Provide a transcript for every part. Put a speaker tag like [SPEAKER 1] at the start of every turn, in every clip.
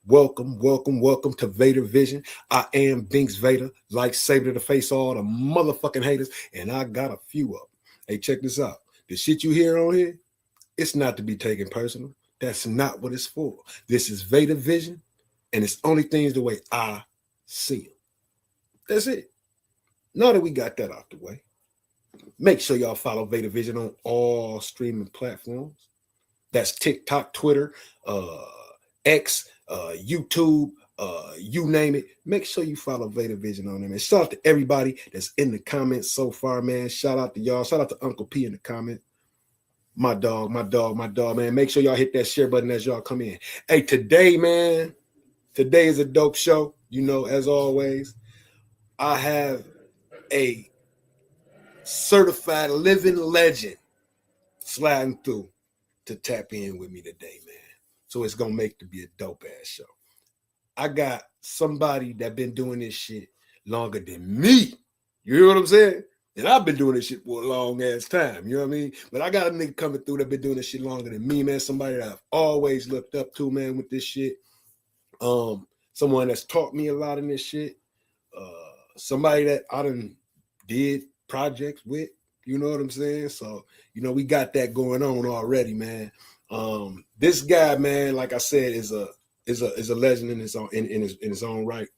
[SPEAKER 1] Welcome to Vader Vision. I am Binks Vader, like Saber to face all the motherfucking haters, and I got a few of them. Hey, check this out. The shit you hear on here, it's not to be taken personal. That's not what it's for. This is Vader Vision, and it's only things the way I see them. That's it. Now that we got that out the way, make sure y'all follow Vader Vision on all streaming platforms. That's TikTok, Twitter, X, YouTube, you name it. Make sure you follow Vader Vision on them. And shout out to everybody that's in the comments so far, man. Shout out to y'all. Shout out to Uncle P in the comment. My dog, man. Make sure y'all hit that share button as y'all come in. Hey, today, man, today is a dope show. You know, as always, I have a certified living legend sliding through to tap in with me today, man. So it's gonna make to be a dope ass show. I got somebody that been doing this shit longer than me. You hear what I'm saying? And I've been doing this shit for a long ass time. You know what I mean? But I got a nigga coming through that been doing this shit longer than me, man. Somebody that I've always looked up to, man, with this shit. Someone that's taught me a lot in this shit. Somebody that I done did projects with. You know what I'm saying? So, you know, we got that going on already, man. This guy, man, like I said, is a legend in his own right.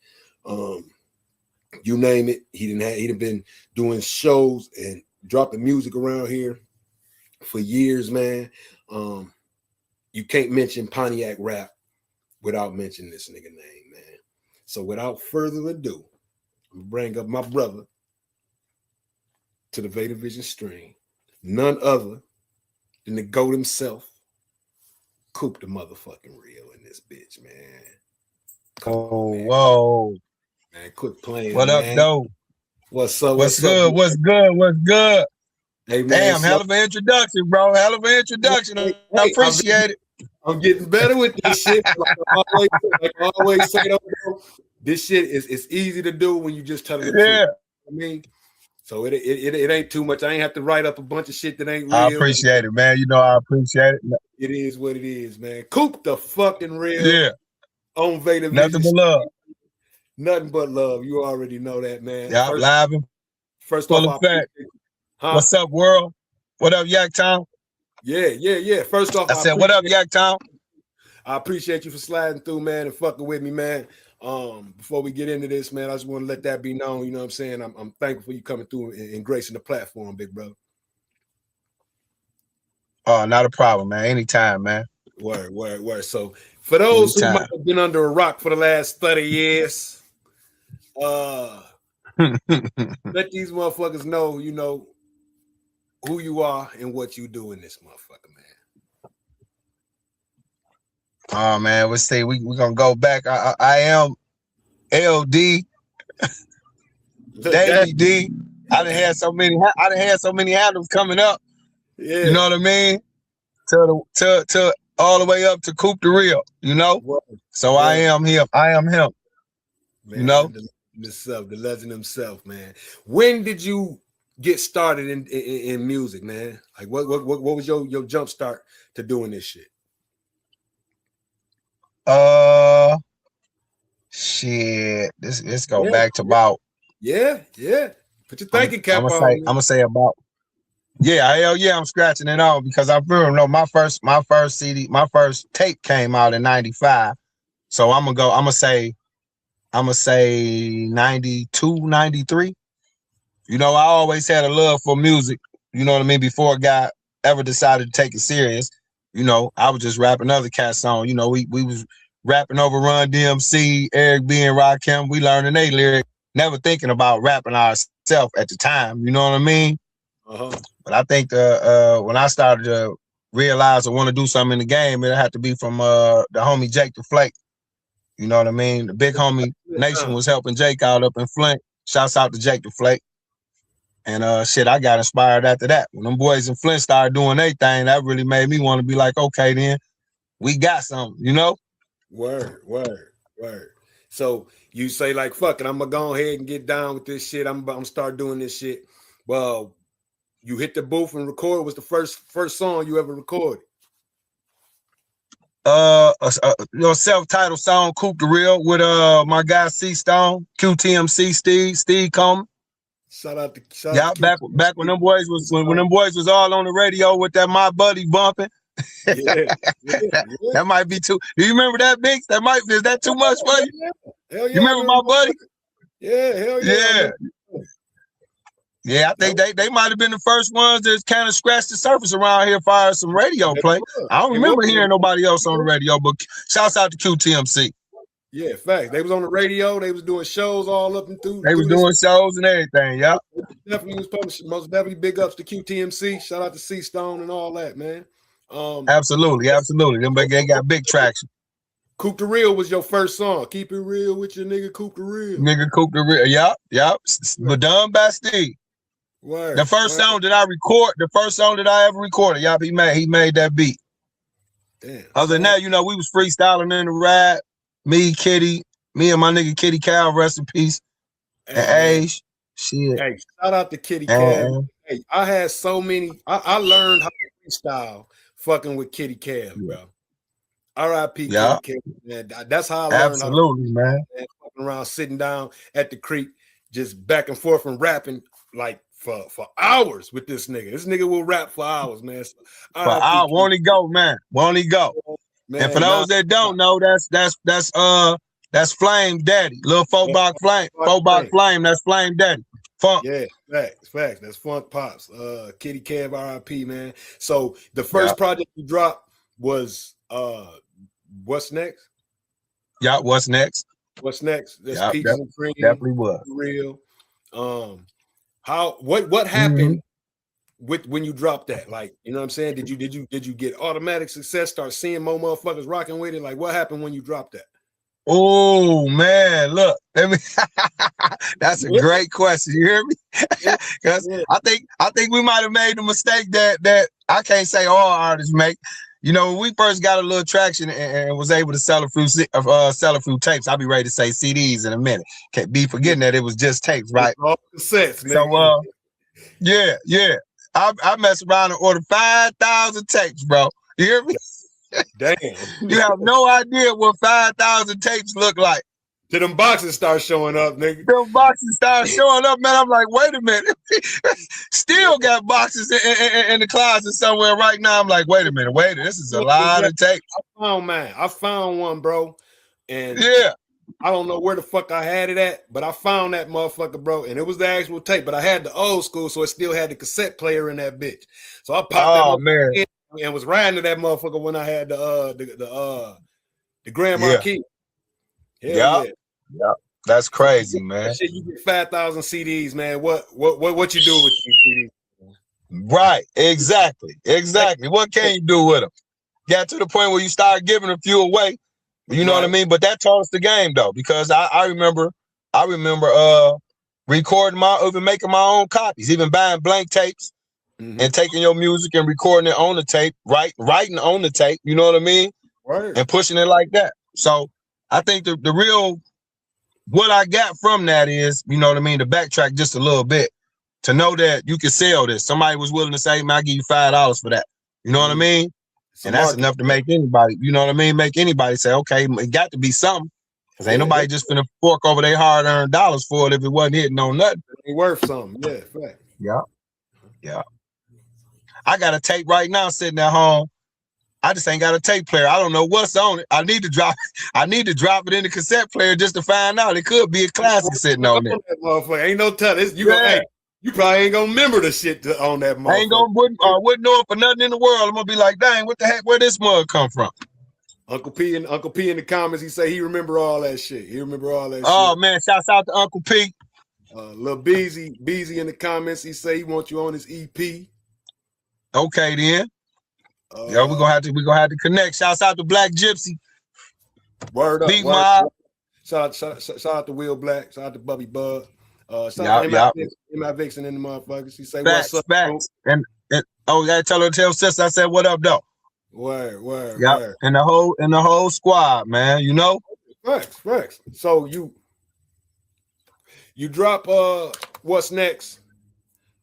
[SPEAKER 1] You name it, he done been doing shows and dropping music around here for years, man. You can't mention Pontiac rap without mentioning this nigga name, man. So without further ado, I'm gonna bring up my brother to the Vader Vision stream, none other than the GOAT himself, Coop the motherfucking real in this bitch, man.
[SPEAKER 2] Oh, whoa.
[SPEAKER 1] Man, quit playing,
[SPEAKER 2] what
[SPEAKER 1] man.
[SPEAKER 2] Up, though?
[SPEAKER 1] What's up?
[SPEAKER 2] What's good? What's good?
[SPEAKER 1] Hey, man,
[SPEAKER 2] damn, hell of an introduction, bro. Hell of an introduction. I appreciate it.
[SPEAKER 1] I'm getting better with this shit. Like I always say, this shit is easy to do when you just tell the truth.
[SPEAKER 2] Yeah.
[SPEAKER 1] I mean, so it ain't too much. I ain't have to write up a bunch of shit that ain't real.
[SPEAKER 2] I appreciate it, man. You know I appreciate it.
[SPEAKER 1] It is what it is, man. Coop the fucking real.
[SPEAKER 2] Yeah.
[SPEAKER 1] On Vader
[SPEAKER 2] Nothing
[SPEAKER 1] Vision.
[SPEAKER 2] but love.
[SPEAKER 1] Nothing but love. You already know that, man.
[SPEAKER 2] Yeah, live and
[SPEAKER 1] first
[SPEAKER 2] full
[SPEAKER 1] off,
[SPEAKER 2] effect. What's up, world? What up, Yak Town?
[SPEAKER 1] Yeah. First off,
[SPEAKER 2] I said, what up, Yak Town?
[SPEAKER 1] I appreciate you for sliding through, man, and fucking with me, man. Before we get into this, man, I just want to let that be known. You know what I'm saying? I'm thankful for you coming through and gracing the platform, big brother.
[SPEAKER 2] Oh, not a problem, man. Anytime, man.
[SPEAKER 1] Word. So for those who might have been under a rock for the last 30 years, let these motherfuckers know, you know, who you are and what you do in this motherfucker, man.
[SPEAKER 2] Oh, man, let's see. We're going to go back. I am LD, Davey D. I done had so many handles coming up.
[SPEAKER 1] Yeah.
[SPEAKER 2] You know what I mean? To all the way up to Coop the Real, you know? So I am him. Man, you know?
[SPEAKER 1] The legend himself, man. When did you get started in music, man? Like what was your jump start to doing this shit?
[SPEAKER 2] Shit. Let's go back to about.
[SPEAKER 1] Yeah. Put your thinking cap on.
[SPEAKER 2] I'm gonna say about. Yeah, hell yeah, I'm scratching it off because I feel my first CD, my first tape came out in 95. So I'm gonna say 92, 93. You know, I always had a love for music, you know what I mean, before a guy ever decided to take it serious. You know, I was just rapping other cat songs. You know, we was rapping over Run DMC, Eric B and Rakim. We learning their lyric, never thinking about rapping ourselves at the time. You know what I mean? But I think when I started to realize I want to do something in the game, it had to be from the homie Jake the Flake. You know what I mean? The big homie Nation was helping Jake out up in Flint. Shouts out to Jake the Flake. And shit, I got inspired after that. When them boys in Flint started doing their thing, that really made me want to be like, okay, then we got something, you know?
[SPEAKER 1] Word. So you say like, fuck it, I'm gonna go ahead and get down with this shit. I'm gonna start doing this shit. Well, you hit the booth and record. Was the first song you ever recorded?
[SPEAKER 2] your self-titled song, Coop the Real, with my guy C Stone, QTMC, Steve Coleman.
[SPEAKER 1] Shout out
[SPEAKER 2] Yeah,
[SPEAKER 1] to
[SPEAKER 2] back when them boys was when them boys was all on the radio with that My Buddy bumping.
[SPEAKER 1] Yeah,
[SPEAKER 2] that might be too. Do you remember that, Binks? Is that too much for you?
[SPEAKER 1] Hell
[SPEAKER 2] You
[SPEAKER 1] yeah,
[SPEAKER 2] remember My Buddy?
[SPEAKER 1] Yeah, hell yeah.
[SPEAKER 2] Yeah, I think they might have been the first ones that kind of scratched the surface around here for some radio play. I don't remember hearing nobody else on the radio, but shouts out to QTMC.
[SPEAKER 1] Yeah, facts. They was on the radio. They was doing shows all up and through.
[SPEAKER 2] They was doing shows and everything. Yeah,
[SPEAKER 1] definitely was publishing. Most definitely big ups to QTMC. Shout out to C Stone and all that, man.
[SPEAKER 2] Absolutely. They got big traction.
[SPEAKER 1] Coop the Real was your first song. Keep it real with your nigga Coop the Real.
[SPEAKER 2] Nigga Coop the Real. Yep. But done by Steve.
[SPEAKER 1] Word,
[SPEAKER 2] the first song that I ever recorded, he made that beat.
[SPEAKER 1] Damn.
[SPEAKER 2] Other than that, we was freestyling in the rap. Me and my nigga Kitty Cal, rest in peace. And Age. Shit.
[SPEAKER 1] Hey, shout out to Kitty Cal. Hey, I had so many. I learned how to freestyle fucking with Kitty Cal, bro. R.I.P. Kitty Cal, man. That's how I learned.
[SPEAKER 2] Absolutely, man.
[SPEAKER 1] Fucking around, sitting down at the creek, just back and forth and rapping like for hours with this nigga. This nigga will rap for hours, man. So,
[SPEAKER 2] for hours, won't he go, man? Won't he go? Man, and for those that don't know, that's Flame Daddy, little folk box flame. That's Flame Daddy. Funk.
[SPEAKER 1] Yeah, facts. That's Funk Pops. Kitty Kev, R.I.P. man. So the first project you dropped was What's Next?
[SPEAKER 2] Yeah, What's Next?
[SPEAKER 1] What's Next? That's Peaches and Cream.
[SPEAKER 2] Definitely was
[SPEAKER 1] real. What happened with when you dropped that? Like, you know what I'm saying? Did you get automatic success? Start seeing more motherfuckers rocking with it? Like, what happened when you dropped that?
[SPEAKER 2] Oh man, look, that's a great question. You hear me? Because I think we might have made the mistake that I can't say all artists make. When we first got a little traction and was able to sell a few tapes, I'll be ready to say CDs in a minute. Can't be forgetting that it was just tapes, right?
[SPEAKER 1] All cassettes, man.
[SPEAKER 2] So yeah. I messed around and ordered 5,000 tapes, bro. You hear me?
[SPEAKER 1] Damn.
[SPEAKER 2] You have no idea what 5,000 tapes look like.
[SPEAKER 1] Till them boxes start showing up, nigga.
[SPEAKER 2] Them boxes start showing up, man. I'm like, wait a minute. Still got boxes in the closet somewhere right now. I'm like, wait a minute. This is a lot of tapes.
[SPEAKER 1] I found one, bro. And
[SPEAKER 2] yeah.
[SPEAKER 1] I don't know where the fuck I had it at, but I found that motherfucker, bro. And it was the actual tape, but I had the old school, so it still had the cassette player in that bitch. So I popped that in and was riding to that motherfucker when I had the Grand Marquis.
[SPEAKER 2] Yeah. That's crazy, man.
[SPEAKER 1] That shit, you get 5,000 CDs, man. What you do with these CDs?
[SPEAKER 2] Right, exactly. What can you do with them? Got to the point where you start giving a few away. You know what I mean? But that taught us the game though, because I remember recording even making my own copies, even buying blank tapes and taking your music and recording it on the tape, writing on the tape, you know what I mean?
[SPEAKER 1] Right.
[SPEAKER 2] And pushing it like that. So I think the real what I got from that is, you know what I mean, to backtrack just a little bit, to know that you can sell this. Somebody was willing to say, man, I'll give you $5 for that. You know what I mean? And that's enough to make anybody, you know what I mean? Make anybody say, okay, it got to be something. Because ain't nobody just finna fork over their hard-earned dollars for it if it wasn't hitting on nothing.
[SPEAKER 1] It ain't worth something. Yeah, right.
[SPEAKER 2] Yeah. I got a tape right now sitting at home. I just ain't got a tape player. I don't know what's on it. I need to drop it in the cassette player just to find out. It could be a classic sitting on there.
[SPEAKER 1] Ain't no telling. You probably ain't gonna remember the shit on that motherfucker.
[SPEAKER 2] I ain't wouldn't know it for nothing in the world. I'm gonna be like, dang, what the heck? Where this mug come from?
[SPEAKER 1] Uncle P in the comments, he say he remember all that shit.
[SPEAKER 2] Oh man, shouts out to Uncle P.
[SPEAKER 1] Lil Beezy in the comments, he say he wants you on his EP.
[SPEAKER 2] Okay then. We're gonna have to connect. Shouts out to Black Gypsy.
[SPEAKER 1] Word up.
[SPEAKER 2] Big Mob.
[SPEAKER 1] Shout out to Will Black. Shout out to Bubby Bug. Shout out to M.I. Vixen and the motherfuckers. He say
[SPEAKER 2] facts,
[SPEAKER 1] what's up.
[SPEAKER 2] Facts. And gotta tell sister I said what up though.
[SPEAKER 1] Word.
[SPEAKER 2] And the whole squad, man. You know?
[SPEAKER 1] Facts. So you drop What's Next?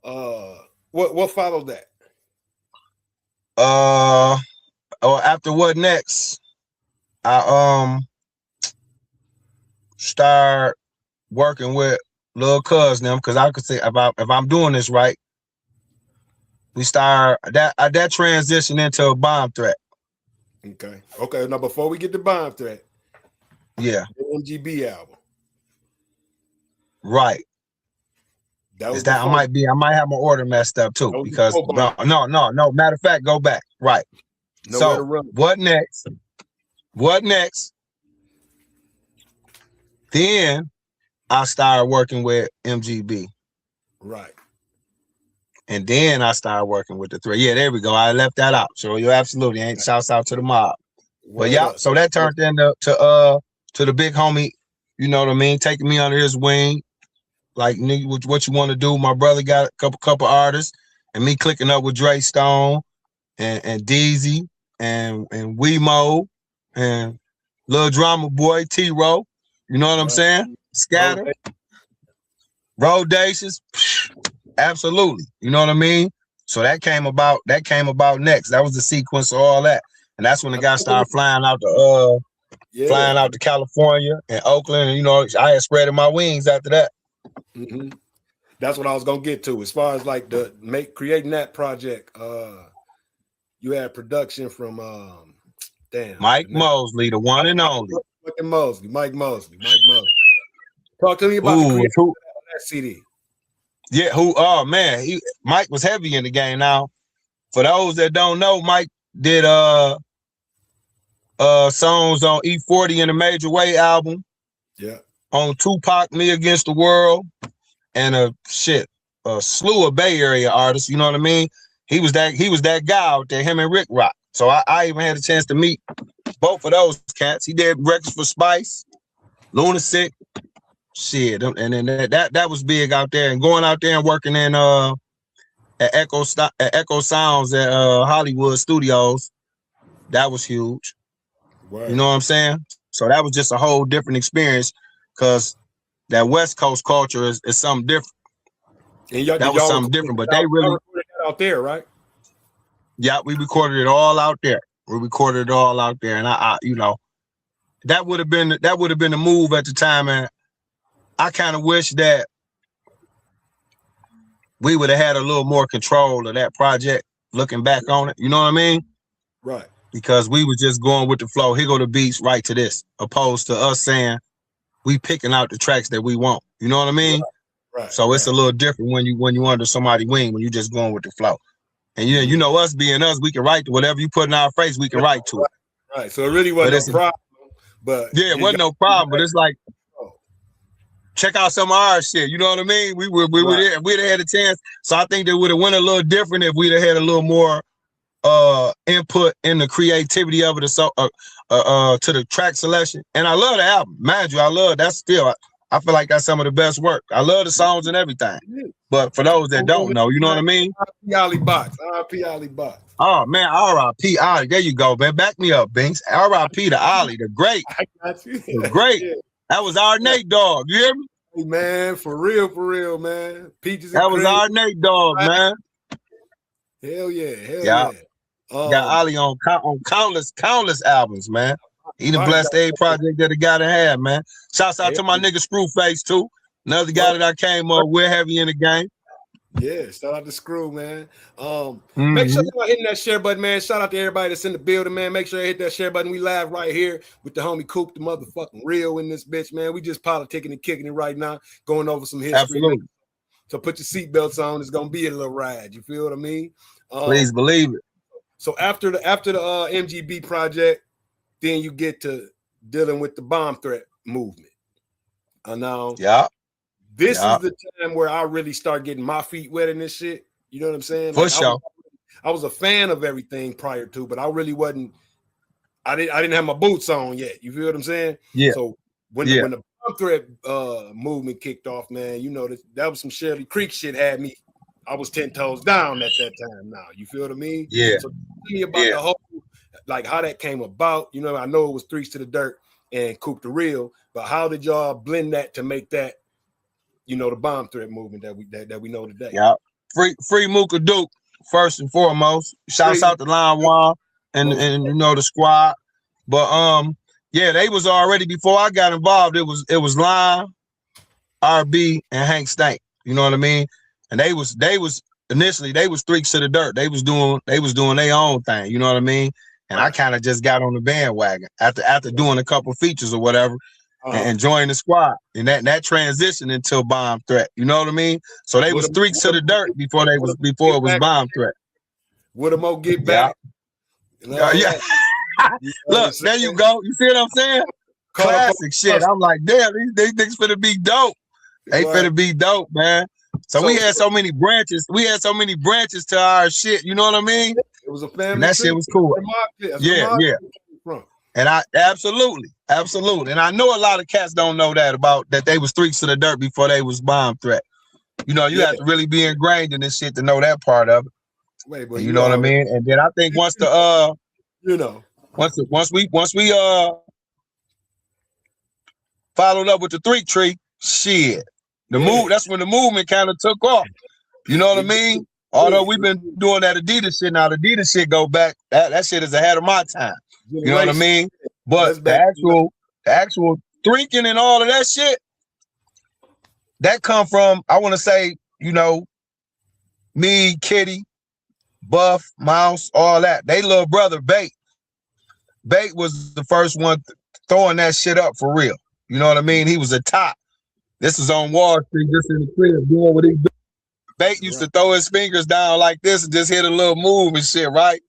[SPEAKER 1] What followed that?
[SPEAKER 2] Or after What Next? I start working with Lil Cuz them, because I could say about if I'm doing this right, we start that transition into a bomb threat.
[SPEAKER 1] Okay. Okay. Now before we get to bomb threat,
[SPEAKER 2] Yeah.
[SPEAKER 1] the MGB album.
[SPEAKER 2] Right.
[SPEAKER 1] That was
[SPEAKER 2] Is that
[SPEAKER 1] before.
[SPEAKER 2] I might have my order messed up too, because no. Matter of fact, go back. Right.
[SPEAKER 1] Nowhere to
[SPEAKER 2] So
[SPEAKER 1] run.
[SPEAKER 2] what next? What next? Then I started working with MGB.
[SPEAKER 1] Right.
[SPEAKER 2] And then I started working with the three. Yeah, there we go. I left that out. So you absolutely ain't. Shouts out to the mob. But yeah, so that turned into to the big homie, you know what I mean, taking me under his wing. Like, nigga, what you want to do? My brother got a couple artists, and me clicking up with Dre Stone and Deezy and Wemo and Lil Drama Boy T-Ro. You know what I'm saying? Scatter. Rodacious. Absolutely. You know what I mean? So that came about next. That was the sequence of all that. And that's when the guy started flying out to California and Oakland. And, you know, I had spread my wings after that.
[SPEAKER 1] Mm-hmm. That's what I was gonna get to. As far as like creating that project, you had production from
[SPEAKER 2] Mike Mosley, the one and only.
[SPEAKER 1] Mike Mosley. Talk to me about the creation of that CD.
[SPEAKER 2] Yeah, oh man, Mike was heavy in the game. Now, for those that don't know, Mike did songs on E40 and the Major Way album.
[SPEAKER 1] Yeah.
[SPEAKER 2] On Tupac, Me Against the World, and a slew of Bay Area artists. You know what I mean? He was that guy out there, him and Rick Rock. So I even had a chance to meet both of those cats. He did records for Spice, Lunatic, shit, and then that was big out there. And going out there and working in at Echo Sounds at Hollywood Studios, that was huge. Word. You know what I'm saying? So that was just a whole different experience, because that West Coast culture is something different.
[SPEAKER 1] And
[SPEAKER 2] that was something different, but they really
[SPEAKER 1] recorded that out there, right?
[SPEAKER 2] Yeah, we recorded it all out there. And I you know, that would have been the move at the time, and I kind of wish that we would have had a little more control of that project. Looking back on it, you know what I mean?
[SPEAKER 1] Right.
[SPEAKER 2] Because we were just going with the flow. Here go the beats, right to this, opposed to us saying we picking out the tracks that we want. You know what I mean?
[SPEAKER 1] Right.
[SPEAKER 2] So it's a little different when you under somebody's wing, when you just going with the flow. And you know us being us, we can write to whatever you put in our face, we can write to it.
[SPEAKER 1] Right. So it really wasn't a problem. But
[SPEAKER 2] yeah, it wasn't no problem. But it's like, check out some of our shit. You know what I mean? We'd have had a chance. So I think that would have went a little different if we'd have had a little more input in the creativity of it, to the track selection. And I love the album, mind you. I feel like that's some of the best work. I love the songs and everything. But for those that don't know, you know what I mean?
[SPEAKER 1] R.I.P. Ollie Box. R.I.P. Ollie Box.
[SPEAKER 2] Oh man, R.I.P. Ollie. There you go, man. Back me up, Binks. R.I.P. to Ollie, the great.
[SPEAKER 1] I got you.
[SPEAKER 2] The great. Yeah. That was our Nate dog. You hear me?
[SPEAKER 1] Hey, man, for real, man. Peaches.
[SPEAKER 2] That was our Nate dog, man.
[SPEAKER 1] Hell yeah.
[SPEAKER 2] Got Ollie on countless albums, man. He done blessed a project that he got to have, man. Shouts out to my nigga Screwface too. Another guy that I came up with heavy in the game.
[SPEAKER 1] Yeah, shout out to Screw, man. Make sure you're hitting that share button, man. Shout out to everybody that's in the building, man. Make sure you hit that share button. We live right here with the homie Coop, the motherfucking real in this bitch, man. We just politicking and kicking it right now, going over some history.
[SPEAKER 2] Absolutely.
[SPEAKER 1] So put your seatbelts on. It's gonna be a little ride. You feel what I mean?
[SPEAKER 2] Please believe it.
[SPEAKER 1] So after the MGB project, then you get to dealing with the bomb threat movement. Now, this is the time where I really start getting my feet wet in this shit. You know what I'm saying?
[SPEAKER 2] For sure.
[SPEAKER 1] I was a fan of everything prior to, but I really wasn't. I didn't have my boots on yet. You feel what I'm saying?
[SPEAKER 2] Yeah.
[SPEAKER 1] So when the bomb threat movement kicked off, man, you know that was some Shirley Creek shit. Had me. I was 10 toes down at that time. Now you feel what I mean?
[SPEAKER 2] Yeah.
[SPEAKER 1] So tell me about the whole, like how that came about. You know, I know it was Threes to the Dirt and Coop the Real, but how did y'all blend that to make that, you know, the bomb threat movement that we know today?
[SPEAKER 2] Yeah. Free Mooka Duke, first and foremost. Shouts out to Line One and you know the squad. But Yeah, they was already before I got involved. It was Lime, RB, and Hank Stank. You know what I mean? And they was initially they was Streaks of the Dirt. They was doing their own thing. You know what I mean? And I kind of just got on the bandwagon after doing a couple features or whatever, and joined the squad. And that transitioned into Bomb Threat. You know what I mean? So they was Streaks of the Dirt before it was Bomb Threat.
[SPEAKER 1] Would a Mo get back?
[SPEAKER 2] Yeah. Look, there you go. You see what I'm saying? Classic shit. I'm like, damn, these things finna be dope. They finna be dope, man. So we had so many branches. We had so many branches to our shit. You know what I mean?
[SPEAKER 1] It was a family.
[SPEAKER 2] And that shit was cool. Yeah. And I absolutely. And I know a lot of cats don't know that they was Streaks of the Dirt before they was Bomb Threat. You know, you have to really be ingrained in this shit to know that part of it.
[SPEAKER 1] Wait, but
[SPEAKER 2] you know what I mean? And then I think once the once we followed up with the 3 tree, shit. That's when the movement kind of took off. You know what I mean? Although we've been doing that Adidas shit now, the Adidas shit go back. That shit is ahead of my time. You know what I mean? But the actual drinking and all of that shit, that come from, I want to say, you know, me, Kitty, Buff, Mouse, all that. They little brother Bait. Bait was the first one throwing that shit up for real. You know what I mean? He was a top. This was on Wall Street, just in the crib, doing what he do. Bait used to throw his fingers down like this and just hit a little move and shit, right?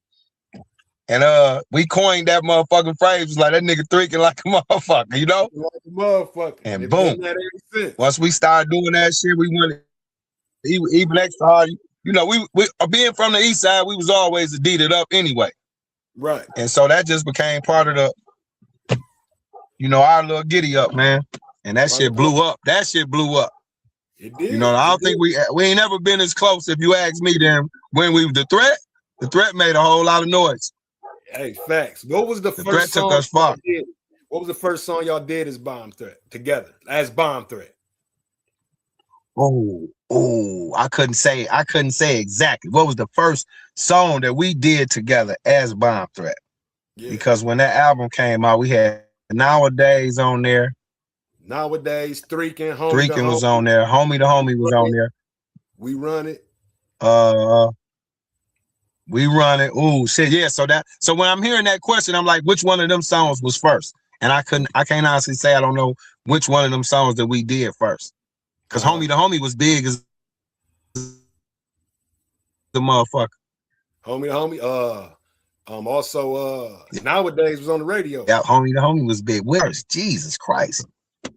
[SPEAKER 2] And we coined that motherfucking phrase. It was like, that nigga drinking like a motherfucker, you know?
[SPEAKER 1] Like a motherfucker.
[SPEAKER 2] And boom. Once we started doing that shit, we went even extra hard. You know, we being from the east side, we was always Adidas up anyway.
[SPEAKER 1] Right.
[SPEAKER 2] And so that just became part of the, you know, our little giddy up, man. And that shit blew up. That shit blew up.
[SPEAKER 1] It did.
[SPEAKER 2] You know, I don't think we ain't never been as close, if you ask me, then when we the threat made a whole lot of noise.
[SPEAKER 1] Hey, facts. What was the first
[SPEAKER 2] threat
[SPEAKER 1] song
[SPEAKER 2] took us far.
[SPEAKER 1] What was the first song y'all did as Bomb Threat together? As Bomb Threat.
[SPEAKER 2] Oh, I couldn't say exactly. What was the first song that we did together as Bomb Threat? Yeah. Because when that album came out, we had Nowadays on there.
[SPEAKER 1] Nowadays, Threakin',
[SPEAKER 2] Threakin' was on there. Homie to Homie was on there.
[SPEAKER 1] We Run It.
[SPEAKER 2] We Run It. Ooh, shit. Yeah. So when I'm hearing that question, I'm like, which one of them songs was first? And I can't honestly say I don't know which one of them songs that we did first. Because Homie to Homie was big as the motherfucker.
[SPEAKER 1] Homie to Homie. Also Nowadays was on the radio.
[SPEAKER 2] Yeah, Homie to Homie was big. Where's Jesus Christ?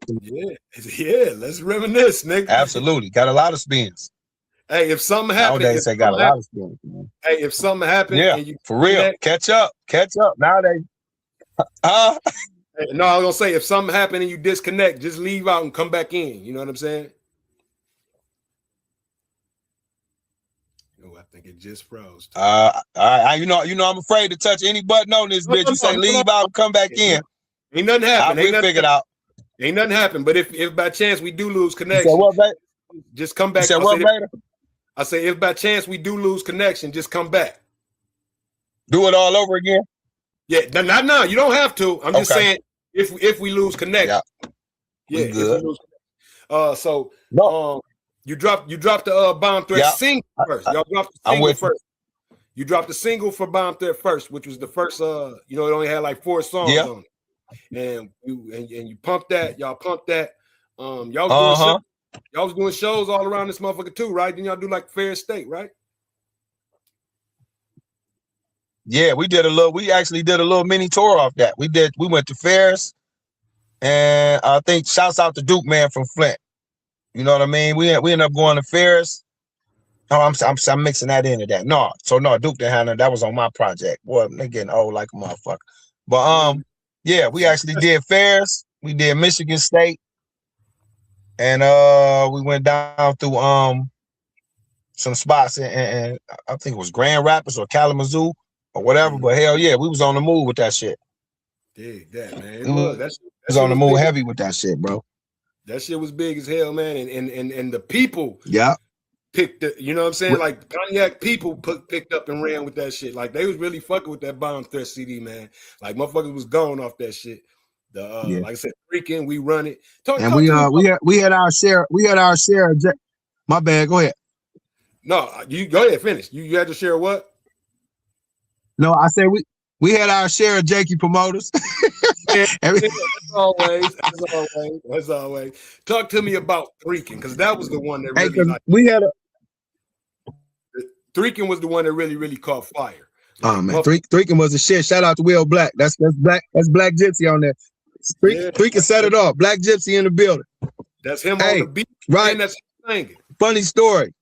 [SPEAKER 1] Yeah, let's reminisce, nigga.
[SPEAKER 2] Absolutely. Got a lot of spins.
[SPEAKER 1] Hey, if something happened,
[SPEAKER 2] nowadays they got a lot of spins, man.
[SPEAKER 1] Hey, if something happened,
[SPEAKER 2] yeah,
[SPEAKER 1] and you
[SPEAKER 2] for real, catch up. Nowadays.
[SPEAKER 1] No, I was gonna say if something happened and you disconnect, just leave out and come back in. You know what I'm saying? Oh, I think it just froze.
[SPEAKER 2] You know, I'm afraid to touch any button on this bitch. You say leave out and come back in.
[SPEAKER 1] Ain't nothing happen.
[SPEAKER 2] We figured out.
[SPEAKER 1] Ain't nothing happen. But if by chance we do lose connection,
[SPEAKER 2] what,
[SPEAKER 1] just come back. I say if by chance we do lose connection, just come back.
[SPEAKER 2] Do it all over again.
[SPEAKER 1] Yeah, no, you don't have to. I'm just saying if we lose connection. Yeah,
[SPEAKER 2] good.
[SPEAKER 1] You dropped the Bomb Threat single first. Y'all dropped the single first. You dropped the single for Bomb Threat first, which was the first. It only had like 4 songs on it. And you pumped that. Y'all pumped that. Y'all was doing shows all around this motherfucker too, right? Then y'all do like Fair State, right?
[SPEAKER 2] Yeah, we actually did a little mini tour off that. We went to fairs, and I think shouts out to Duke man from Flint. You know what I mean? We ended up going to fairs. Oh, I'm mixing that into that. No, Duke didn't have that was on my project. Boy, they getting old like a motherfucker. But yeah, we actually did fairs. We did Michigan State, and we went down through some spots and I think it was Grand Rapids or Kalamazoo or whatever. But hell yeah, we was on the move with that shit.
[SPEAKER 1] Dig that, man.
[SPEAKER 2] That was on the move heavy with that shit, bro.
[SPEAKER 1] That shit was big as hell, man. And the people picked it, you know what I'm saying? Like Pontiac people picked up and ran with that shit. Like they was really fucking with that Bomb Threat CD, man. Like motherfuckers was going off that shit.
[SPEAKER 2] Yeah.
[SPEAKER 1] Like I said, freaking, we run it. Talk
[SPEAKER 2] And
[SPEAKER 1] to me about,
[SPEAKER 2] we had our share. We had our share. My bad. Go ahead.
[SPEAKER 1] no, you go ahead, finish. You had to share what?
[SPEAKER 2] No, I said we had our share of Jakey promoters.
[SPEAKER 1] Yeah,
[SPEAKER 2] Every,
[SPEAKER 1] yeah, as always. Talk to me about freaking, because that was the one that
[SPEAKER 2] hey,
[SPEAKER 1] really
[SPEAKER 2] cause
[SPEAKER 1] like
[SPEAKER 2] we had a
[SPEAKER 1] freaking was the one that really caught fire.
[SPEAKER 2] oh
[SPEAKER 1] Like,
[SPEAKER 2] man, Threakin was a shit. Shout out to Will Black. That's Black Gypsy on there.
[SPEAKER 1] yeah,
[SPEAKER 2] Threakin set it off. Black Gypsy in the building.
[SPEAKER 1] that's him on the
[SPEAKER 2] Hey,
[SPEAKER 1] beat,
[SPEAKER 2] right.
[SPEAKER 1] and that's him singing.
[SPEAKER 2] Funny story.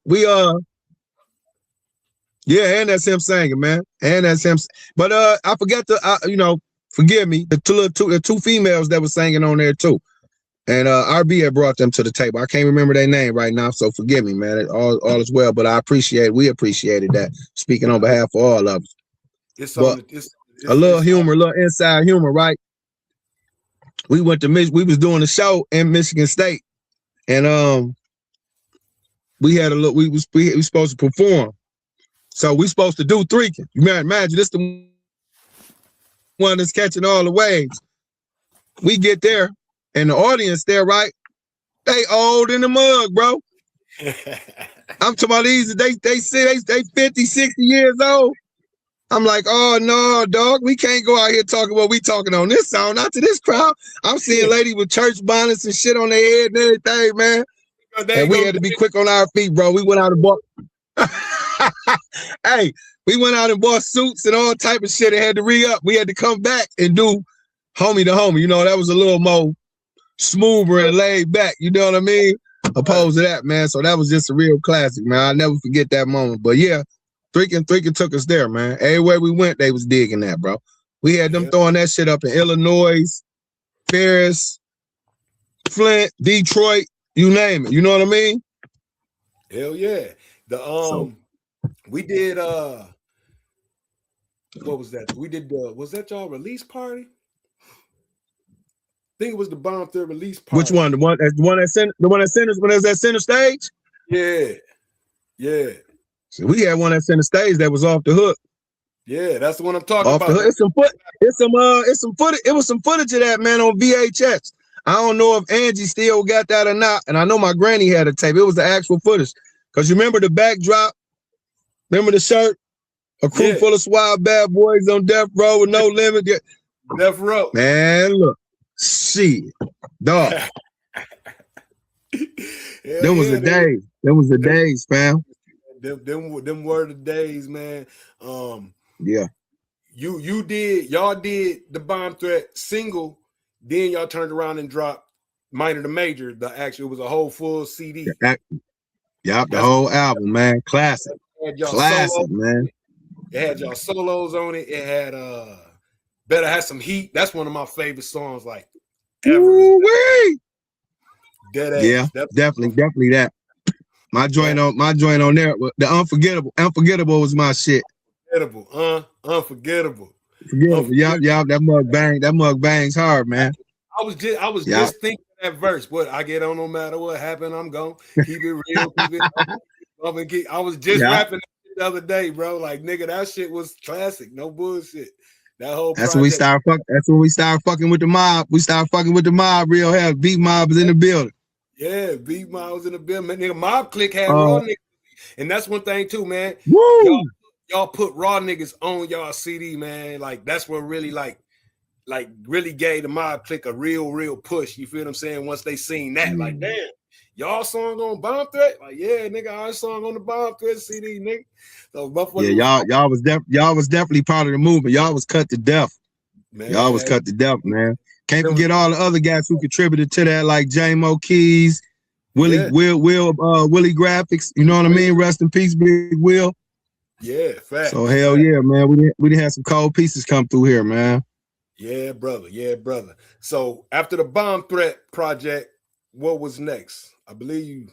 [SPEAKER 2] Yeah, and that's him singing, man. And that's him. But I forget to forgive me, the two females that were singing on there too. And RB had brought them to the table. I can't remember their name right now, so forgive me, man. All is well, but we appreciated that. Speaking on behalf of all of us.
[SPEAKER 1] It's
[SPEAKER 2] But
[SPEAKER 1] on. It's
[SPEAKER 2] a little
[SPEAKER 1] it's
[SPEAKER 2] humor, a little inside humor, right? We went to we was doing a show in Michigan State, and we had a look. We supposed to perform, so we supposed to do Threakin. You imagine this the one that's catching all the waves. We get there, and the audience there, right? They old in the mug, bro. I'm talking about these. They say they 50, 60 years old. I'm like, oh no, dog, we can't go out here talking what we talking on this song, not to this crowd. I'm seeing ladies with church bonnets and shit on their head and everything, man. And we had to be quick on our feet, bro. We went out and bought. Hey, we went out and bought suits and all type of shit and had to re-up. We had to come back and do homie to homie. You know, that was a little more smoother and laid back. You know what I mean? Opposed to that, man. So that was just a real classic, man. I'll never forget that moment. But yeah, Threakin took us there, man. Everywhere we went, they was digging that, bro. We had them throwing that shit up in Illinois, Ferris, Flint, Detroit, you name it. You know what I mean?
[SPEAKER 1] Hell yeah. We did what was that? We did was that y'all release party? I think it was the Bomb Threat release party.
[SPEAKER 2] Which one? The one that center stage?
[SPEAKER 1] Yeah. Yeah.
[SPEAKER 2] So we had one at center stage that was off the hook.
[SPEAKER 1] Yeah, that's the one I'm talking about.
[SPEAKER 2] It's some footage. It was some footage of that, man, on VHS. I don't know if Angie still got that or not. And I know my granny had a tape. It was the actual footage. Because you remember the backdrop? Remember the shirt? A crew full of suave bad boys on death row with no limit.
[SPEAKER 1] Death row.
[SPEAKER 2] Man, look. Shit. Dog. Them was the days. Them was the days, fam.
[SPEAKER 1] Them were the days, man.
[SPEAKER 2] Yeah.
[SPEAKER 1] Y'all did the Bomb Threat single, then y'all turned around and dropped Minor to Major. It was a whole full CD.
[SPEAKER 2] Yup, the whole album, man. Classic. Classic, man.
[SPEAKER 1] It had y'all solos on it. It had Better Have Some Heat. That's one of my favorite songs, like ever.
[SPEAKER 2] Woo-wee.
[SPEAKER 1] Dead ass.
[SPEAKER 2] Yeah, definitely that. My joint on there, the unforgettable was my shit.
[SPEAKER 1] Unforgettable.
[SPEAKER 2] Yeah, that mug bangs hard, man.
[SPEAKER 1] I was just thinking that verse. What I get on, no matter what happened, I'm gonna keep it real, keep it. I was just rapping the other day, bro. Like, nigga, that shit was classic. No bullshit. That whole
[SPEAKER 2] That's when we start fucking with the mob. We start fucking with the mob real hell. Beat Mob is in the building.
[SPEAKER 1] Yeah, Beat Mob was in the building. Nigga, Mob Click had raw niggas. And that's one thing too, man.
[SPEAKER 2] Woo!
[SPEAKER 1] Y'all put raw niggas on y'all CD, man. Like, that's what really really gave the Mob Click a real push. You feel what I'm saying? Once they seen that, like, damn, y'all song on Bomb Threat? Like, yeah, nigga, our song on the Bomb Threat CD, nigga. So
[SPEAKER 2] y'all was definitely part of the movement. Y'all was cut to death. Man, y'all was cut to death, man. Can't forget all the other guys who contributed to that, like J-Mo Keys, Willie Graphics. You know what I mean? Rest in peace, Big Will.
[SPEAKER 1] Yeah, fact.
[SPEAKER 2] So hell yeah, man. We didn't have some cold pieces come through here, man.
[SPEAKER 1] Yeah, brother. Yeah, brother. So after the Bomb Threat project, what was next? I believe you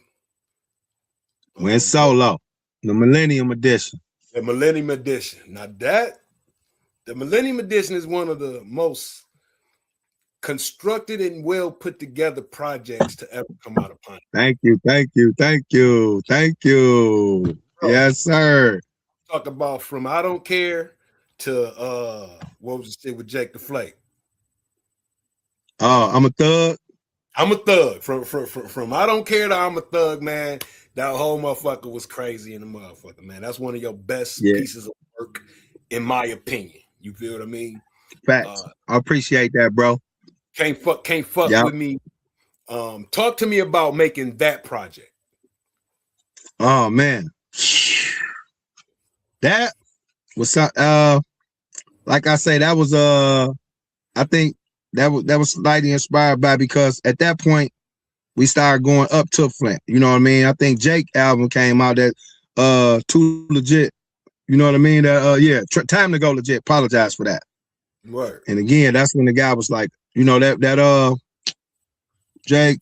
[SPEAKER 2] went solo. The Millennium Edition.
[SPEAKER 1] The Millennium Edition. Now the Millennium Edition is one of the most constructed and well put together projects to ever come out of Pine.
[SPEAKER 2] Thank you. Bro, yes, sir.
[SPEAKER 1] Talk about from I Don't Care to what was it with Jake the Flake?
[SPEAKER 2] I'm a thug.
[SPEAKER 1] I'm a thug. From I don't care to I'm a thug, man. That whole motherfucker was crazy in the motherfucker, man. That's one of your best pieces of work, in my opinion. You feel what I mean?
[SPEAKER 2] Facts. I appreciate that, bro.
[SPEAKER 1] Can't fuck with me. Talk to me about making that project.
[SPEAKER 2] Oh man, that was like I say, that was I think that was slightly inspired by, because at that point we started going up to Flint. You know what I mean? I think Jake album came out that Too Legit. You know what I mean? Time to Go Legit. Apologize for that.
[SPEAKER 1] Right.
[SPEAKER 2] And again, that's when the guy was like, you know, that Jake,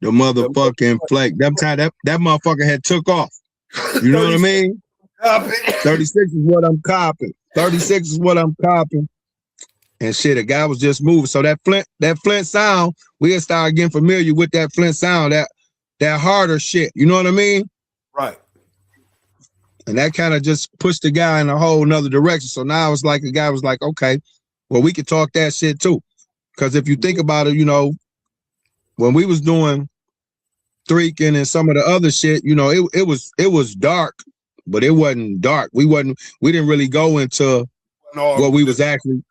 [SPEAKER 2] the motherfucking flake. That time that motherfucker had took off. You know what I mean? 36 is what I'm copping. 36 is what I'm copping. And shit, a guy was just moving. So that Flint sound, we had started getting familiar with that Flint sound, that harder shit. You know what I mean?
[SPEAKER 1] Right.
[SPEAKER 2] And that kind of just pushed the guy in a whole nother direction. So now it's like the guy was like, okay, well, we could talk that shit too. Because if you think about it, you know, when we was doing Threakin' and some of the other shit, you know, it was dark, but it wasn't dark. We didn't really go into what we was actually,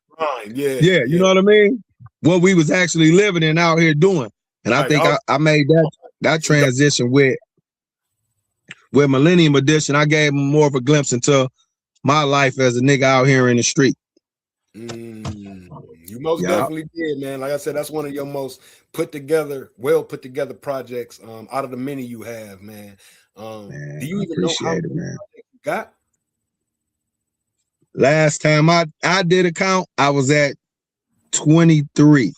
[SPEAKER 2] you know what I mean? What we was actually living and out here doing. And I think I made that transition with Millennium Edition. I gave him more of a glimpse into my life as a nigga out here in the street.
[SPEAKER 1] You most definitely did, man. Like I said, that's one of your most well put together projects out of the many you have, man.
[SPEAKER 2] Man,
[SPEAKER 1] do you even know how many projects you got?
[SPEAKER 2] Last time I did a count, I was at 23.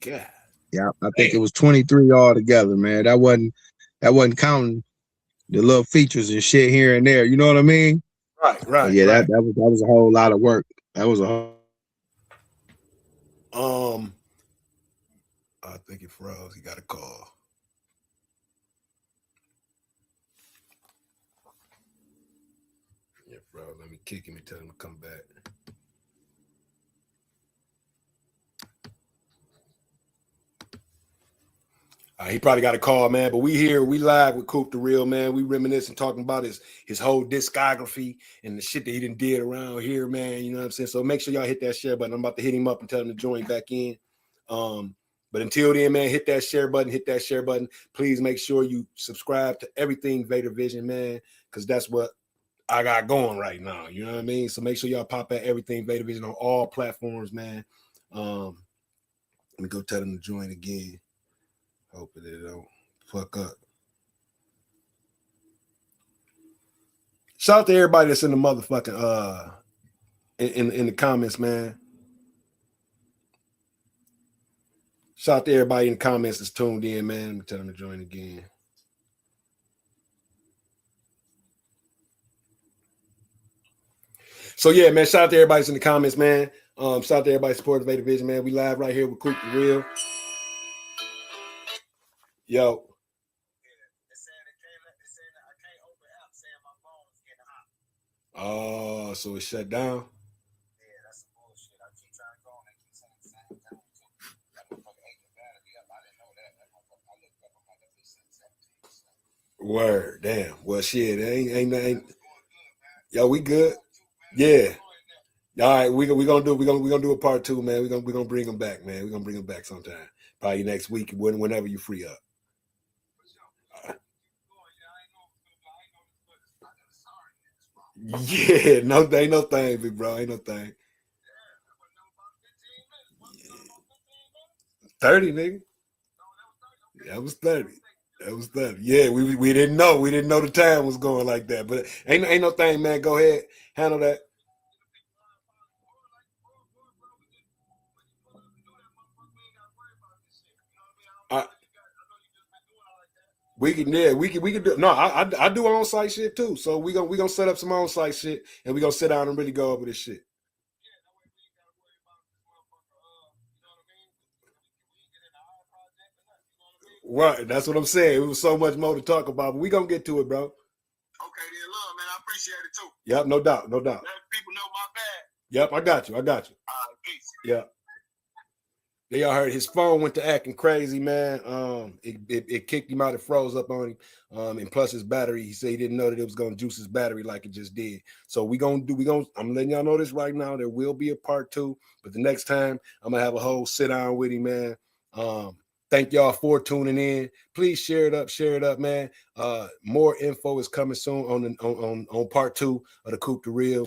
[SPEAKER 1] God.
[SPEAKER 2] Yeah, I think it was 23 altogether, man. That wasn't counting the little features and shit here and there. You know what I mean?
[SPEAKER 1] Right.
[SPEAKER 2] But yeah, that was a whole lot of work. That was a whole.
[SPEAKER 1] I think it froze. He got a call. Yeah, bro. Let me kick him and tell him to come back. He probably got a call, man. But we live with Coop the Real, man. We reminiscing, talking about his whole discography and the shit that he done did around here, man. You know what I'm saying? So make sure y'all hit that share button. I'm about to hit him up and tell him to join back in. But until then, man, hit that share button. Please make sure you subscribe to everything Vader Vision, man, because that's what I got going right now. You know what I mean? So make sure y'all pop at everything Vader Vision on all platforms, man. Let me go tell them to join again. Hoping they don't fuck up. Shout out to everybody that's in the motherfucking in the comments, man. Shout out to everybody in the comments that's tuned in, man. Let me tell them to join again. So yeah, man. Shout out to everybody that's in the comments, man. Shout out to everybody supporting Vader Vision, man. We live right here with Coop the Real. Yo. Oh, so it shut down. Yeah, that's some bullshit. I keep trying to go and they keep saying the same thing. That motherfucker ate the battery up. I didn't know that. That motherfucker, I looked up, I'm like, that bitch said 17%. Word, damn. Well, shit, ain't. Yo, we good. Yeah. All right, we're gonna do a part 2, man. We're gonna bring them back, man. We're gonna bring them back sometime. Probably next week, whenever you free up. Yeah, no, ain't no thing, big bro. Ain't no thing. 30, nigga. That was 30. That was 30. Yeah, we didn't know. We didn't know the time was going like that. But ain't no thing, man. Go ahead, handle that. We can do. No, I do on site shit too. So we gonna set up some on site shit, and we gonna sit down and really go over this shit. Right, that's what I'm saying. It was so much more to talk about, but we gonna get to it, bro. Okay, then, love, man. I appreciate it too. Yep, no doubt. Let people know my bad. Yep, I got you. All right, peace. Yep. Y'all heard his phone went to acting crazy, man. It kicked him out. It froze up on him. And plus his battery, he said he didn't know that it was gonna juice his battery like it just did. So I'm letting y'all know this right now. There will be a part 2, but the next time I'm gonna have a whole sit down with him, man. Thank y'all for tuning in. Please share it up, man. More info is coming soon on part 2 of the Coop the Real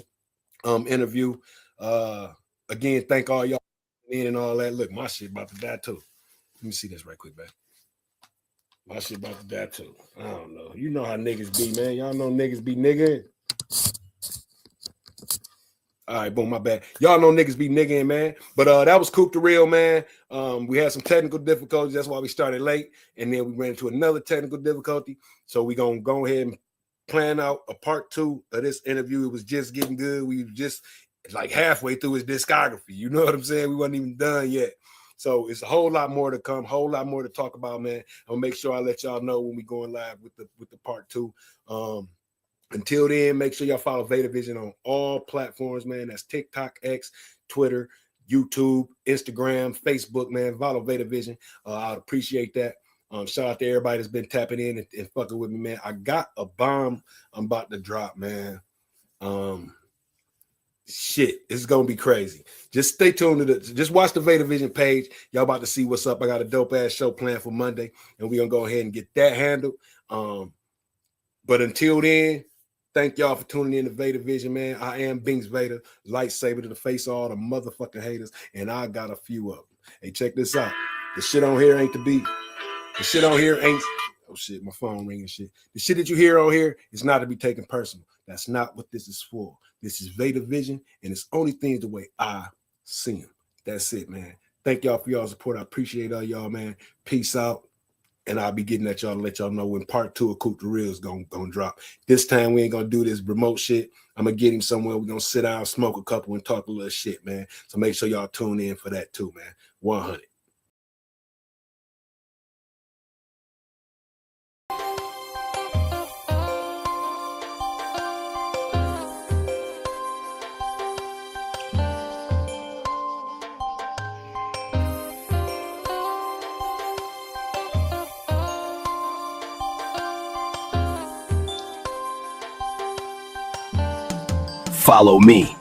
[SPEAKER 1] interview. Again, thank all y'all in and all that. Look, my shit about to die too. Let me see this right quick, man. My shit about to die too. I don't know. You know how niggas be, man. Y'all know niggas be nigga. All right, boom, my bad. Y'all know niggas be nigging, man. But that was Coop the Real, man. We had some technical difficulties. That's why we started late. And then we ran into another technical difficulty. So we're going to go ahead and plan out a part 2 of this interview. It was just getting good. We were just like halfway through his discography. You know what I'm saying? We wasn't even done yet. So it's a whole lot more to come, whole lot more to talk about, man. I'll make sure I let y'all know when we going live with the part 2. Until then, make sure y'all follow Vadar Vision on all platforms, man. That's TikTok, X, Twitter, YouTube, Instagram, Facebook, man. Follow Vadar Vision. I'd appreciate that. Shout out to everybody that's been tapping in and fucking with me, man. I got a bomb I'm about to drop, man. Shit, it's gonna be crazy. Just stay tuned to just watch the Vadar Vision page. Y'all about to see what's up. I got a dope ass show planned for Monday, and we're gonna go ahead and get that handled. But until then, thank y'all for tuning in to Vadar Vision, man. I am Binks Vadar, lightsaber to the face of all the motherfucking haters, and I got a few of them. Hey, check this out. The shit on here ain't to be. The shit on here ain't. Oh shit, my phone ringing shit. The shit that you hear on here is not to be taken personal. That's not what this is for. This is Vadar Vision, and it's only things the way I see them. That's it, man. Thank y'all for y'all support. I appreciate all y'all, man. Peace out. And I'll be getting at y'all to let y'all know when part 2 of Coop the Real is gonna drop. This time we ain't gonna do this remote shit. I'm gonna get him somewhere. We're gonna sit down, smoke a couple, and talk a little shit, man. So make sure y'all tune in for that too, man. 100.
[SPEAKER 3] Follow me